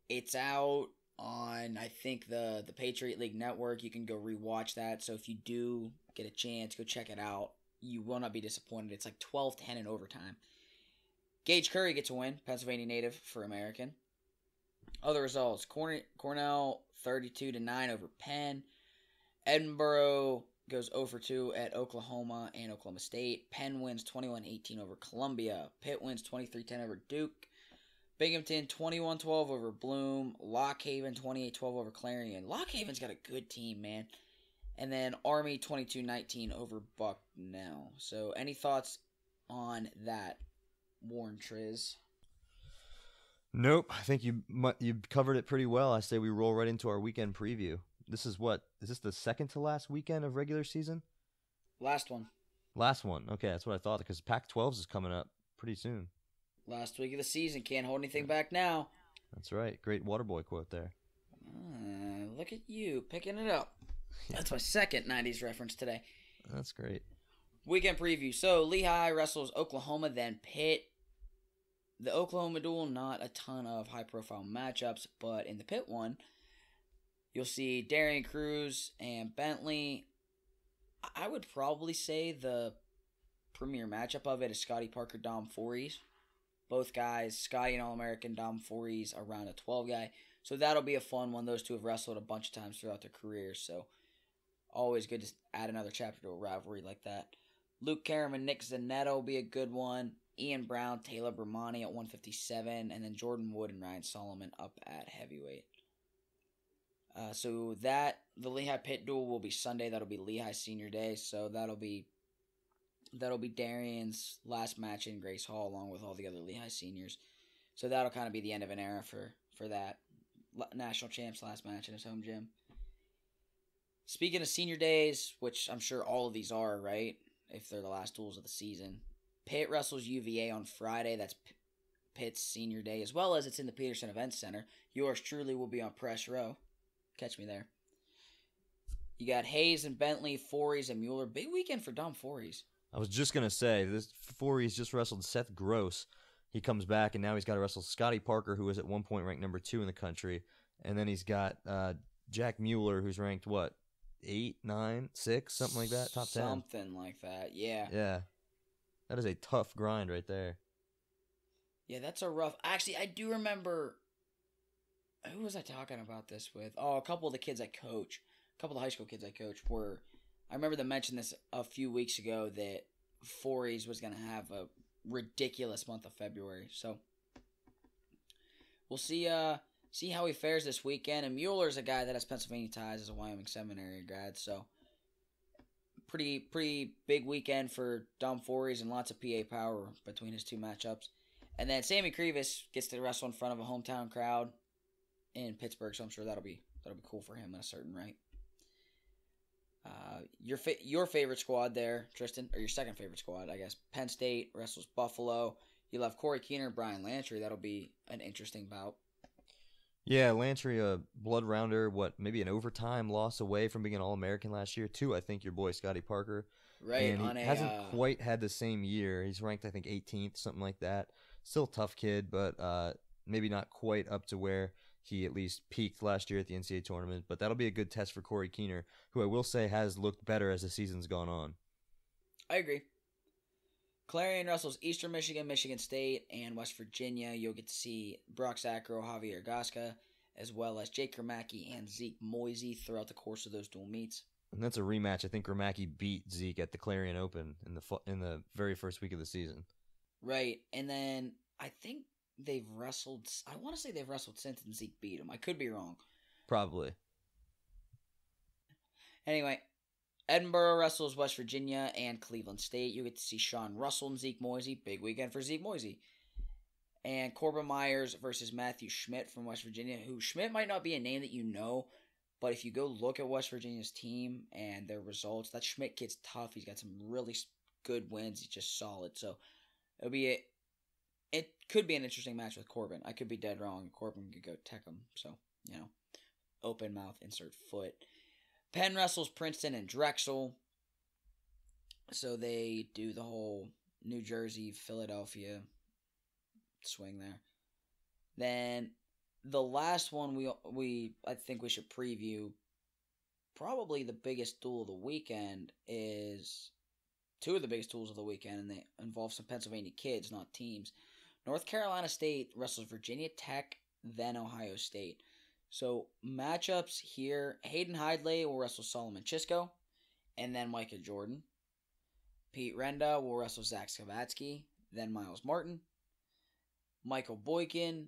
It's out on, I think, the Patriot League Network. You can go rewatch that. So if you do get a chance, go check it out. You will not be disappointed. It's like 12-10 in overtime. Gage Curry gets a win, Pennsylvania native for American. Other results, Cornell 32-9 over Penn. Edinburgh goes 0-2 at Oklahoma and Oklahoma State. Penn wins 21-18 over Columbia. Pitt wins 23-10 over Duke. Binghamton 21-12 over Bloom. Lock Haven 28-12 over Clarion. Lock Haven's got a good team, man. And then Army 22-19 over Bucknell. So any thoughts on that, Warren Triz? Nope. I think you covered it pretty well. I say we roll right into our weekend preview. This is the second to last weekend of regular season? Last one. Last one. Okay, that's what I thought, because Pac-12 is coming up pretty soon. Last week of the season. Can't hold anything back now. That's right. Great Waterboy quote there. Look at you, picking it up. That's my second 90s reference today. That's great. Weekend preview. So, Lehigh wrestles Oklahoma, then Pitt. The Oklahoma duel, not a ton of high-profile matchups, but in the Pitt one, you'll see Darian Cruz and Bentley. I would probably say the premier matchup of it is Scotty Parker, Dom Forys. Both guys, Scotty an All-American, Dom Forys around a 12 guy. So that'll be a fun one. Those two have wrestled a bunch of times throughout their careers, so always good to add another chapter to a rivalry like that. Luke Karam and Nick Zanetto will be a good one. Ian Brown, Taylor Bermani at 157, and then Jordan Wood and Ryan Solomon up at heavyweight. So the Lehigh Pitt duel will be Sunday. That'll be Lehigh Senior Day. So that'll be Darian's last match in Grace Hall, along with all the other Lehigh seniors. So that'll kind of be the end of an era for that national champ's last match in his home gym. Speaking of senior days, which I'm sure all of these are, right? If they're the last duels of the season. Pitt wrestles UVA on Friday. That's Pitt's senior day, as well as it's in the Peterson Events Center. Yours truly will be on press row. Catch me there. You got Hayes and Bentley, Forys and Mueller. Big weekend for Dom Forys. I was just going to say, this Forys just wrestled Seth Gross. He comes back, and now he's got to wrestle Scotty Parker, who was at one point ranked number 2 in the country. And then he's got Jack Mueller, who's ranked, 8, 9, 6, something like that, top 10. Something like that, yeah. Yeah. That is a tough grind right there. Yeah, that's a rough... Actually, I do remember... Who was I talking about this with? Oh, a couple of the kids I coach. A couple of the high school kids I coach were... I remember them mentioned this a few weeks ago that Forys was going to have a ridiculous month of February. So, we'll see how he fares this weekend. And Mueller's a guy that has Pennsylvania ties as a Wyoming Seminary grad. So, pretty big weekend for Dom Forys and lots of PA power between his two matchups. And then Sammy Krivas gets to wrestle in front of a hometown crowd in Pittsburgh, so I'm sure that'll be cool for him in a certain right. Your favorite squad there, Tristan, or your second favorite squad, I guess. Penn State wrestles Buffalo. You'll have Corey Keener and Brian Lantry. That'll be an interesting bout. Yeah, Lantry, a blood rounder, maybe an overtime loss away from being an All-American last year, too. I think your boy Scotty Parker. Right. And he hasn't quite had the same year. He's ranked, I think, 18th, something like that. Still a tough kid, but maybe not quite up to where he at least peaked last year at the NCAA tournament. But that'll be a good test for Corey Keener, who I will say has looked better as the season's gone on. I agree. Clarion wrestles Eastern Michigan, Michigan State, and West Virginia. You'll get to see Brock Zacro, Javier Gasca, as well as Jake Gramacki and Zeke Moisey throughout the course of those dual meets. And that's a rematch. I think Gramacki beat Zeke at the Clarion Open in the very first week of the season. Right, and then I think they've wrestled. I want to say they've wrestled since and Zeke beat him. I could be wrong. Probably. Anyway, Edinburgh wrestles West Virginia and Cleveland State. You get to see Sean Russell and Zeke Moisey. Big weekend for Zeke Moisey. And Corbin Myers versus Matthew Schmidt from West Virginia, who Schmidt might not be a name that you know, but if you go look at West Virginia's team and their results, that Schmidt kid's tough. He's got some really good wins. He's just solid. So it could be an interesting match with Corbin. I could be dead wrong. Corbin could go tech him. So, open mouth, insert foot. Penn wrestles Princeton and Drexel. So they do the whole New Jersey, Philadelphia swing there. Then the last one I think we should preview, probably the biggest duel of the weekend, is two of the biggest duels of the weekend, and they involve some Pennsylvania kids, not teams. North Carolina State wrestles Virginia Tech, then Ohio State. So matchups here, Hayden Hidlay will wrestle Solomon Chisco, and then Micah Jordan. Pete Renda will wrestle Zach Skavatsky, then Miles Martin. Michael Boykin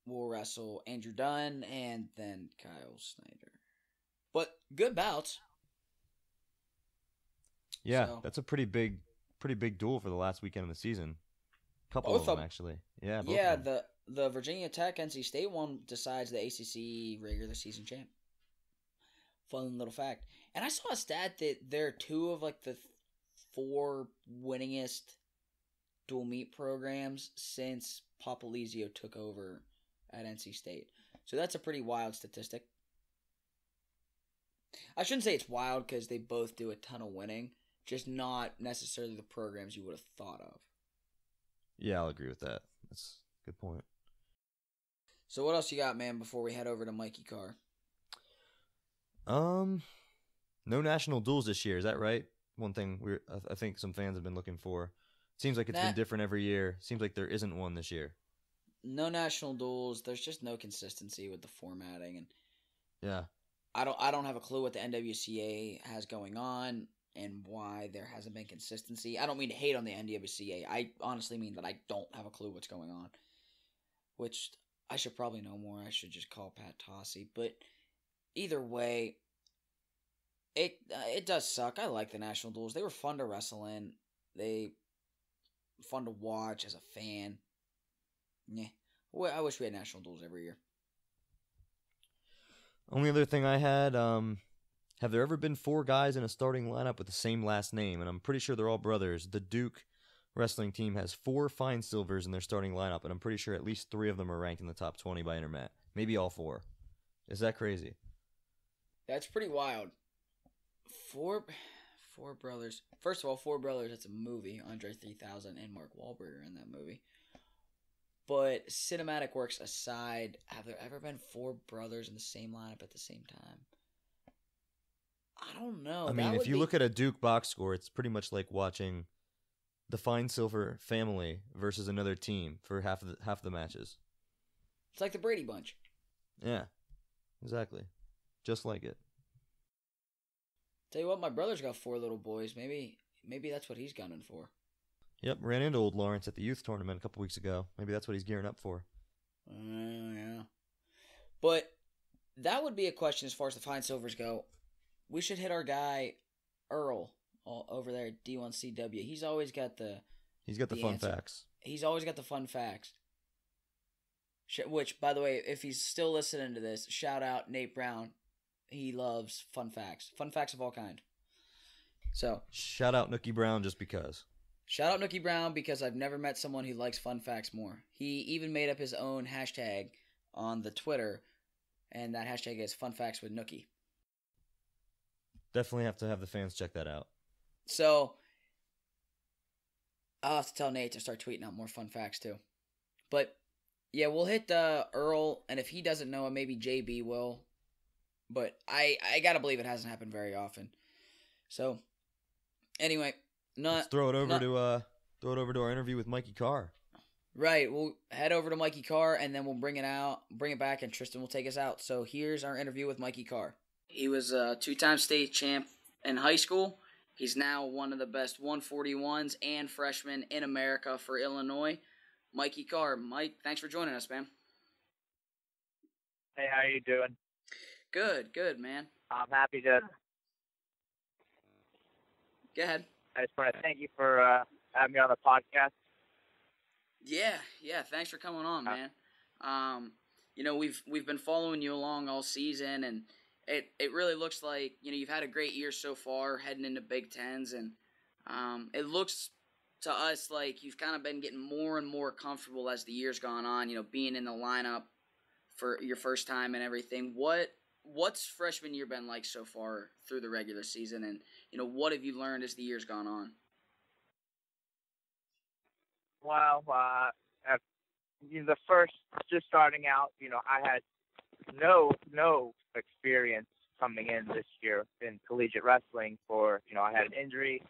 will wrestle Andrew Dunn, and then Kyle Snyder. But good bouts. Yeah, that's a pretty big duel for the last weekend of the season. Couple of them, actually. Yeah, both of them. The Virginia Tech NC State one decides the ACC regular season champ. Fun little fact. And I saw a stat that they're two of the 4 winningest dual meet programs since Popolizio took over at NC State. So that's a pretty wild statistic. I shouldn't say it's wild because they both do a ton of winning, just not necessarily the programs you would have thought of. Yeah, I'll agree with that. That's a good point. So what else you got, man, before we head over to Mikey Carr? No national duels this year, is that right? One thing I think some fans have been looking for. Seems like it's been different every year. Seems like there isn't one this year. No national duels. There's just no consistency with the formatting, and yeah, I don't have a clue what the NWCA has going on and why there hasn't been consistency. I don't mean to hate on the NWCA. I honestly mean that I don't have a clue what's going on, which I should probably know more. I should just call Pat Tossi. But either way, it does suck. I like the national duels. They were fun to wrestle in. They fun to watch as a fan. Yeah, well, I wish we had national duels every year. Only other thing I had, have there ever been 4 guys in a starting lineup with the same last name? And I'm pretty sure they're all brothers. The Duke wrestling team has 4 fine silvers in their starting lineup, and I'm pretty sure at least 3 of them are ranked in the top 20 by Intermat. Maybe all 4. Is that crazy? That's pretty wild. 4 brothers. First of all, 4 brothers, it's a movie. Andre 3000 and Mark Wahlberg are in that movie. But cinematic works aside, have there ever been 4 brothers in the same lineup at the same time? I don't know. I mean, if you look at a Duke box score, it's pretty much like watching the Fine Silver family versus another team for half the matches. It's like the Brady Bunch. Yeah, exactly. Just like it. Tell you what, my brother's got 4 little boys. Maybe that's what he's gunning for. Yep, ran into old Lawrence at the youth tournament a couple weeks ago. Maybe that's what he's gearing up for. Yeah. But that would be a question as far as the Fine Silvers go. We should hit our guy, Earl, over there at D1CW. He's always got the fun facts. He's always got the fun facts. Which, by the way, if he's still listening to this, shout out Nate Brown. He loves fun facts. Fun facts of all kind. So shout out Nookie Brown just because. Shout out Nookie Brown because I've never met someone who likes fun facts more. He even made up his own hashtag on the Twitter, and that hashtag is Fun Facts with Nookie. Definitely have to have the fans check that out. So I'll have to tell Nate to start tweeting out more fun facts too. But yeah, we'll hit Earl, and if he doesn't know it, maybe JB will. But I gotta believe it hasn't happened very often. So anyway, let's throw it over to our interview with Mikey Carr. Right, we'll head over to Mikey Carr, and then we'll bring it back, and Tristan will take us out. So here's our interview with Mikey Carr. He was a 2-time state champ in high school, He's now one of the best 141s and freshmen in America for Illinois. Mikey Carr. Mike, thanks for joining us, man. Hey, how you doing? Good, man. I'm happy to. Go ahead. I just want to thank you for having me on the podcast. Yeah. Thanks for coming on, man. We've been following you along all season, and it really looks like you've had a great year so far, heading into Big Tens, and it looks to us like you've kind of been getting more and more comfortable as the year's gone on. Being in the lineup for your first time and everything. What's freshman year been like so far through the regular season, and what have you learned as the year's gone on? Well, the first, just starting out, I had no experience coming in this year in collegiate wrestling. I had an injury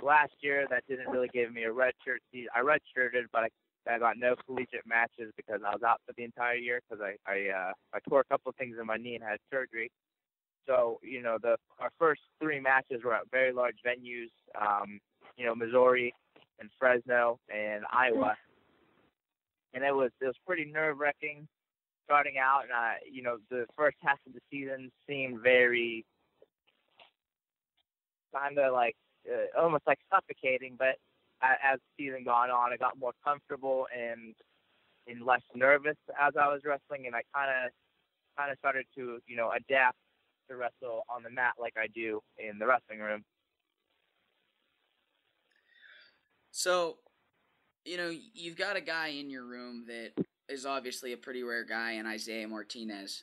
last year that didn't really give me a redshirt season. I redshirted, but I got no collegiate matches because I was out for the entire year because I tore a couple of things in my knee and had surgery. So, our first 3 matches were at very large venues, Missouri and Fresno and Iowa. And it was pretty nerve-wracking starting out. And, the first half of the season seemed very kind of like almost like suffocating. But as the season gone on, I got more comfortable and less nervous as I was wrestling. And I kind of started to, adapt to wrestle on the mat like I do in the wrestling room. So, you've got a guy in your room that is obviously a pretty rare guy in Isaiah Martinez.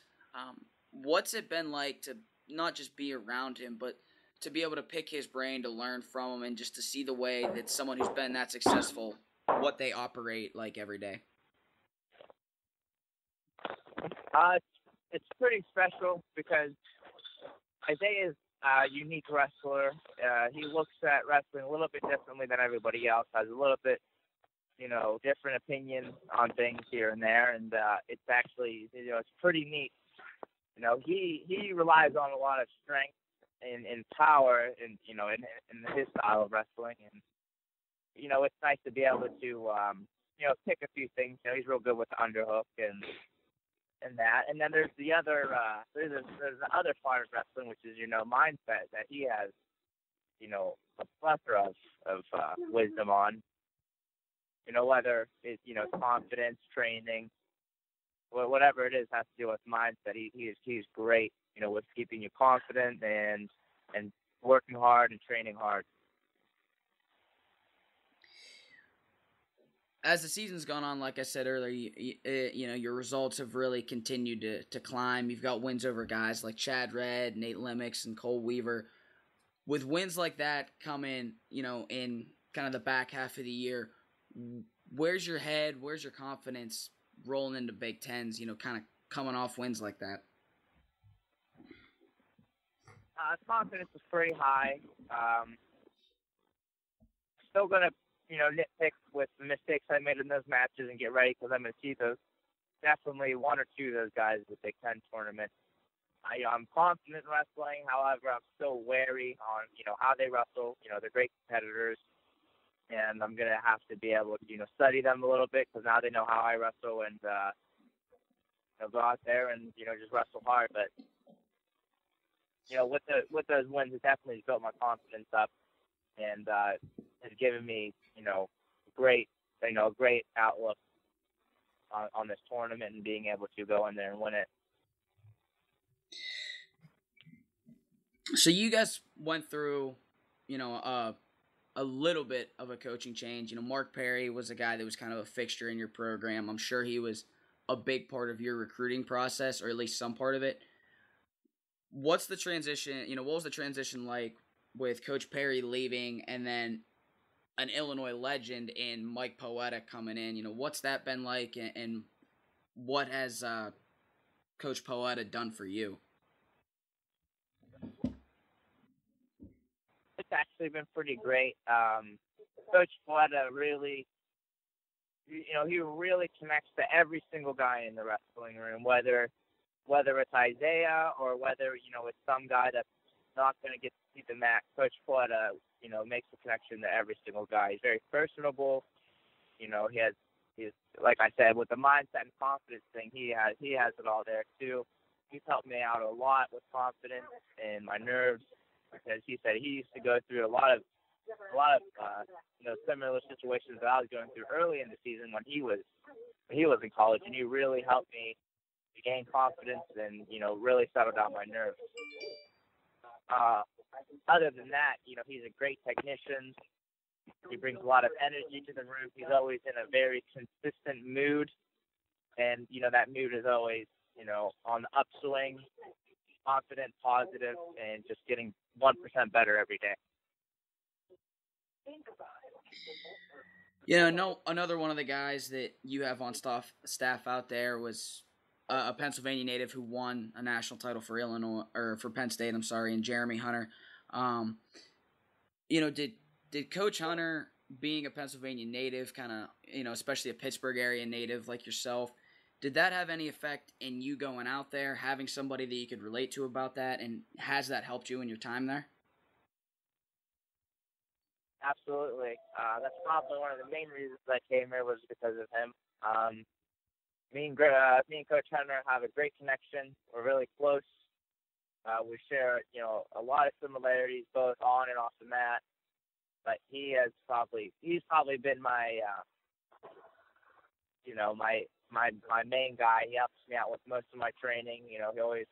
What's it been like to not just be around him, but to be able to pick his brain, to learn from him, and just to see the way that someone who's been that successful, what they operate like every day? It's pretty special because Isaiah is a unique wrestler. He looks at wrestling a little bit differently than everybody else, has a little bit, different opinions on things here and there, and it's actually, it's pretty neat. He relies on a lot of strength and power in his style of wrestling, and it's nice to be able to pick a few things. He's real good with the underhook and that, and then there's the other there's the other part of wrestling, which is mindset that he has a plethora of wisdom on. Whether it's confidence, training, whatever it is, has to do with mindset. He's great, with keeping you confident and working hard and training hard. As the season's gone on, like I said earlier, your results have really continued to climb. You've got wins over guys like Chad Redd, Nate Lemix, and Cole Weaver. With wins like that coming, in kind of the back half of the year, where's your head? Where's your confidence rolling into Big Tens, kind of coming off wins like that? Confidence is pretty high. Still going to, nitpick with the mistakes I made in those matches and get ready because I'm going to see those. Definitely 1 or 2 of those guys in the Big Ten tournament. I'm confident in wrestling. However, I'm still wary on, how they wrestle. They're great competitors. And I'm going to have to be able to, study them a little bit because now they know how I wrestle and, go out there and, just wrestle hard. But, with those wins, it definitely built my confidence up and has given me, great outlook on this tournament and being able to go in there and win it. So you guys went through, a little bit of a coaching change. Mark Perry was a guy that was kind of a fixture in your program. I'm sure he was a big part of your recruiting process, or at least some part of it. What's the transition, what was the transition like with Coach Perry leaving and then an Illinois legend in Mike Poeta coming in? What's that been like, and what has Coach Poeta done for you? It's actually been pretty great. Coach Poeta really, he really connects to every single guy in the wrestling room, whether it's Isaiah or whether, it's some guy that's not going to get to see the match. Coach Pletta, makes a connection to every single guy. He's very personable. He's like I said, with the mindset and confidence thing, he has it all there too. He's helped me out a lot with confidence and my nerves, because he said he used to go through a lot of similar situations that I was going through early in the season when he was in college, and he really helped me to gain confidence and really settle down my nerves. Other than that, he's a great technician. He brings a lot of energy to the room. He's always in a very consistent mood, and that mood is always on the upswing, confident, positive, and just getting 1% better every day. Another one of the guys that you have on staff out there was a Pennsylvania native who won a national title for for Penn State. I'm sorry, and Jeremy Hunter. Did Coach Hunter, being a Pennsylvania native, kind of especially a Pittsburgh area native like yourself, did that have any effect in you going out there, having somebody that you could relate to about that, and has that helped you in your time there? Absolutely. That's probably one of the main reasons I came here, was because of him. Me and Coach Hunter have a great connection. We're really close. We share, a lot of similarities both on and off the mat. But he's probably been my, my main guy. He helps me out with most of my training. He always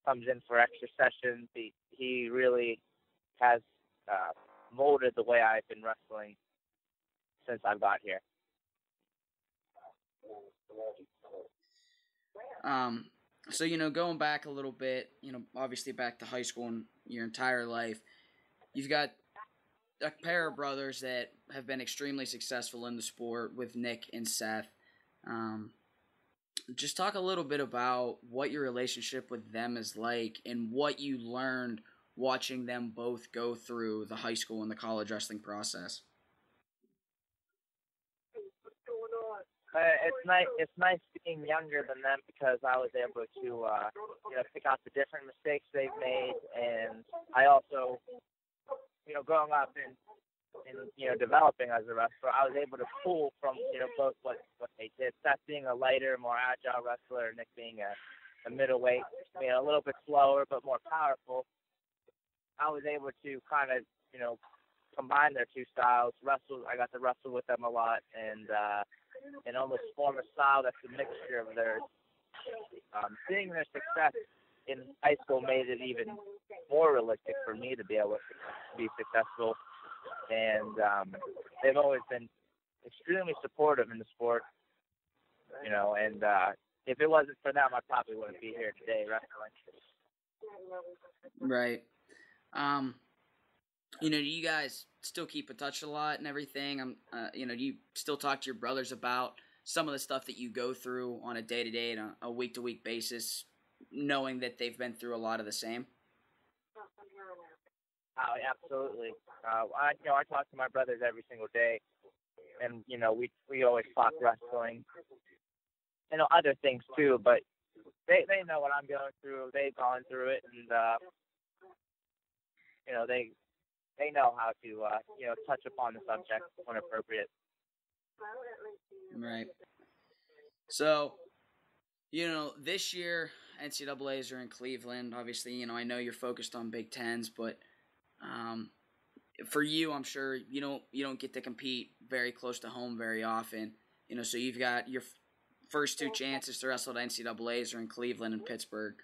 comes in for extra sessions. He really has molded the way I've been wrestling since I got here. So, going back a little bit, obviously back to high school and your entire life, you've got a pair of brothers that have been extremely successful in the sport with Nick and Seth. Just talk a little bit about what your relationship with them is like and what you learned watching them both go through the high school and the college wrestling process. It's nice being younger than them, because I was able to pick out the different mistakes they've made, and I also growing up and developing as a wrestler, I was able to pull from both what they did. Seth being a lighter, more agile wrestler, Nick being a middleweight, being a little bit slower but more powerful. I was able to kind of combine their two styles. I got to wrestle with them a lot, and almost form a style that's a mixture of theirs. Seeing their success in high school made it even more realistic for me to be able to be successful. And they've always been extremely supportive in the sport, and if it wasn't for them, I probably wouldn't be here today wrestling. Right. Do you guys still keep in touch a lot and everything? Do you still talk to your brothers about some of the stuff that you go through on a day-to-day and a week-to-week basis, knowing that they've been through a lot of the same? Oh, absolutely. I talk to my brothers every single day, and we always talk wrestling, other things too. But they know what I'm going through. They've gone through it, and they know how to touch upon the subject when appropriate. Right. So, this year NCAAs are in Cleveland. Obviously, I know you're focused on Big Tens, but for you, I'm sure you don't get to compete very close to home very often. So you've got your first two chances to wrestle at NCAAs are in Cleveland and Pittsburgh.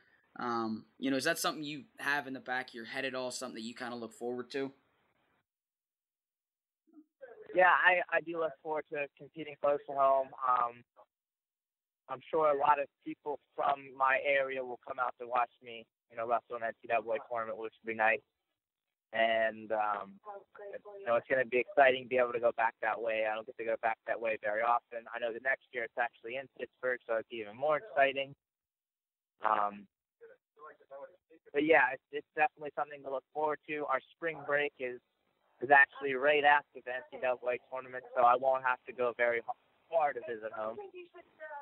Is that something you have in the back of your head at all? Something that you kind of look forward to? Yeah, I do look forward to competing close to home. I'm sure a lot of people from my area will come out to watch me, wrestle an NCAA tournament, which would be nice. And, it's going to be exciting to be able to go back that way. I don't get to go back that way very often. I know the next year it's actually in Pittsburgh, so it's even more exciting. But yeah, it's definitely something to look forward to. Our spring break is actually right after the NCAA tournament, so I won't have to go very far to visit home.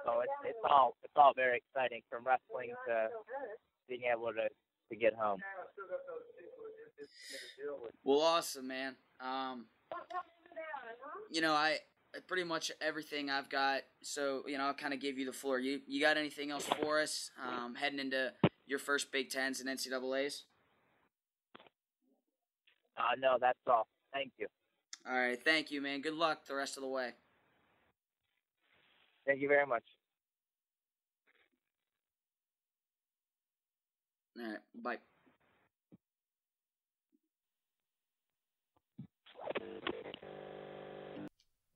So it's all very exciting, from wrestling to being able to get home. Well, awesome, man. You know, I pretty much everything I've got, so, you know, I'll kind of give you the floor. You got anything else for us heading into your first Big Tens and NCAAs? No, that's all. Thank you. All right, thank you, man. Good luck the rest of the way. Thank you very much. All right, bye.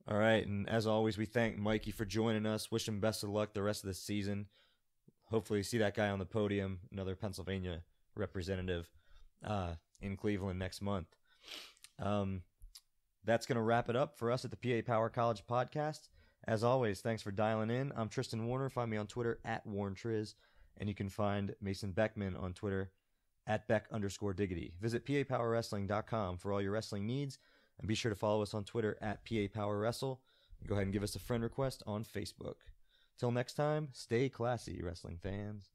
All right, and as always, we thank Mikey for joining us. Wish him best of luck the rest of the season. Hopefully see that guy on the podium, another Pennsylvania representative in Cleveland next month. That's going to wrap it up for us at the PA Power College Podcast. As always, thanks for dialing in. I'm Tristan Warner. Find me on Twitter at WarnTriz, and you can find Mason Beckman on Twitter at Beck_Diggity. Visit PAPowerWrestling.com for all your wrestling needs, and be sure to follow us on Twitter at PAPowerWrestle. And go ahead and give us a friend request on Facebook. Till next time, stay classy, wrestling fans.